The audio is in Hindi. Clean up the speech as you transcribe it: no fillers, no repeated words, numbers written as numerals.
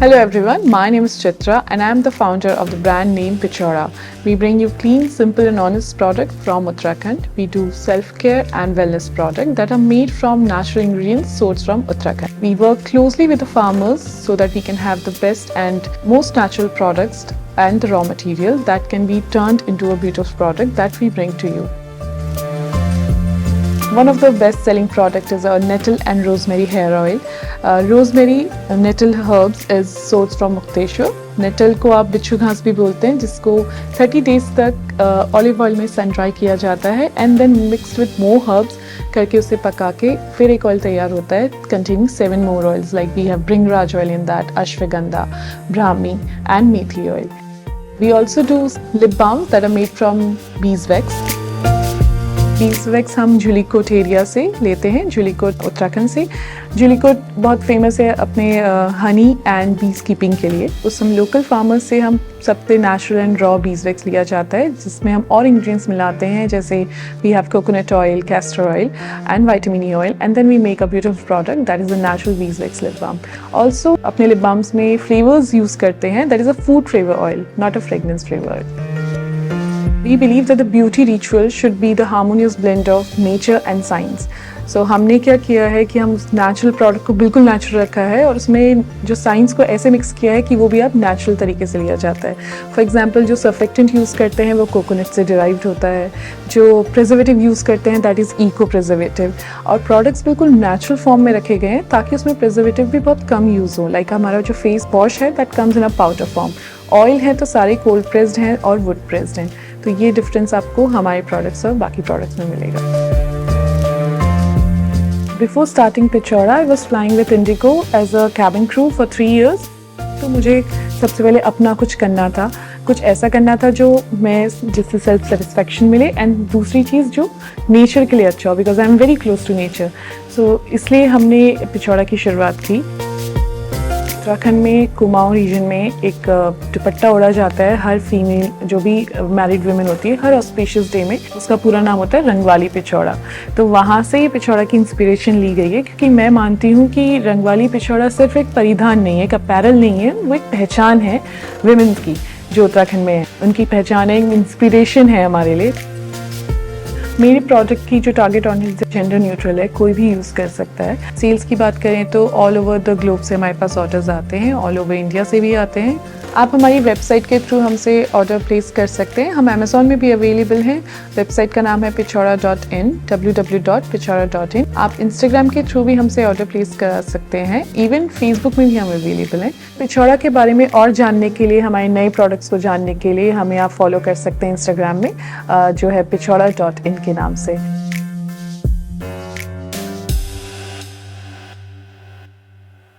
Hello everyone, my name is Chitra and I am the founder of the brand name Pichora. We bring you clean, simple and honest products from Uttarakhand. We do self-care and wellness products that are made from natural ingredients sourced from Uttarakhand. We work closely with the farmers so that we can have the best and most natural products and the raw material that can be turned into a beautiful product that we bring to you. One of the best-selling products is our nettle and rosemary hair oil. Rosemary nettle herbs is sourced from Mukteshwar. Nettle को आप बिच्छू घास भी बोलते हैं, जिसको 30 डेज तक ऑलिव ऑयल में सन ड्राई किया जाता है and then mixed with more herbs करके उसे पका के फिर एक ऑयल तैयार होता है containing 7 more oils like we have bhringraj oil in that, ashwagandha, brahmi and methi oil. We also do lip balms that are made from beeswax. बीसवैक्स हम झुलीकोट एरिया से लेते हैं, झुलीकोट उत्तराखंड से. झुलीकोट बहुत फेमस है अपने हनी एंड बीज कीपिंग के लिए. उस हम लोकल फार्मर्स से हम सबसे नेचुरल एंड रॉ बीसवैक्स लिया जाता है, जिसमें हम और इंग्रेडिएंट्स मिलाते हैं जैसे we have coconut oil, castor oil and vitamin E oil and then we make a beautiful product that is a natural beeswax lip balm. Also अपने लिप बाम्स में फ्लेवर्स यूज़ करते हैं that is a food flavour oil, not a fragrance flavour oil. We believe that the beauty ritual should be the harmonious blend of nature and science. So हमने क्या किया है कि हम नेचुरल प्रोडक्ट को बिल्कुल नेचुरल रखा है और उसमें जो साइंस को ऐसे मिक्स किया है कि वो भी आप नेचुरल तरीके से लिया जाता है. फॉर एग्जांपल जो सर्फेक्टेंट यूज़ करते हैं वो कोकोनट से डिराइव्ड होता है. जो प्रिजर्वेटिव यूज़ करते हैं दैट इज़ इको प्रिजर्वेटिव. और प्रोडक्ट्स बिल्कुल नेचुरल फॉर्म में रखे गए हैं ताकि उसमें प्रिजर्वेटिव भी बहुत कम यूज़ हो. लाइक हमारा जो फेस वॉश है that comes in a powder form. Oil है तो सारे कोल्ड प्रेस्ड हैं और वुड प्रेस्ड हैं. तो ये डिफरेंस आपको हमारे प्रोडक्ट्स और बाकी प्रोडक्ट्स में मिलेगा. Before starting Pichora I was flying with IndiGo as a cabin crew for 3 years. तो मुझे सबसे पहले अपना कुछ करना था, कुछ ऐसा करना था जो मैं जिससे सेल्फ सेटिस्फैक्शन मिले एंड दूसरी चीज़ जो नेचर के लिए अच्छा हो, because I am very close to nature. So इसलिए हमने पिचोरा की शुरुआत की. उत्तराखंड में कुमाऊं रीजन में एक दुपट्टा ओढ़ा जाता है हर फीमेल जो भी मैरिड वुमेन होती है हर ऑस्पिशियस डे में. उसका पूरा नाम होता है रंगवाली पिछौड़ा. तो वहाँ से ये पिछौड़ा की इंस्पिरेशन ली गई है, क्योंकि मैं मानती हूँ कि रंगवाली पिछौड़ा सिर्फ एक परिधान नहीं है, एक अपैरल नहीं है, वो एक पहचान है वुमेन्स की जो उत्तराखंड में है. उनकी पहचान है, इंस्पिरेशन है हमारे लिए. मेरी प्रोडक्ट की जो टारगेट ऑडियंस जेंडर न्यूट्रल है, कोई भी यूज़ कर सकता है. सेल्स की बात करें तो ऑल ओवर द ग्लोब से हमारे पास ऑर्डर्स आते हैं, ऑल ओवर इंडिया से भी आते हैं. आप हमारी वेबसाइट के थ्रू हमसे ऑर्डर प्लेस कर सकते हैं. हम अमेज़ॉन में भी अवेलेबल हैं. वेबसाइट का नाम है pichora.in, www.pichora.in. आप इंस्टाग्राम के थ्रू भी हमसे ऑर्डर प्लेस करा सकते हैं. इवन फेसबुक में भी हम अवेलेबल हैं. पिछौड़ा के बारे में और जानने के लिए, हमारे नए प्रोडक्ट्स को जानने के लिए हमें आप फॉलो कर सकते हैं इंस्टाग्राम में, जो है pichora.in के नाम से.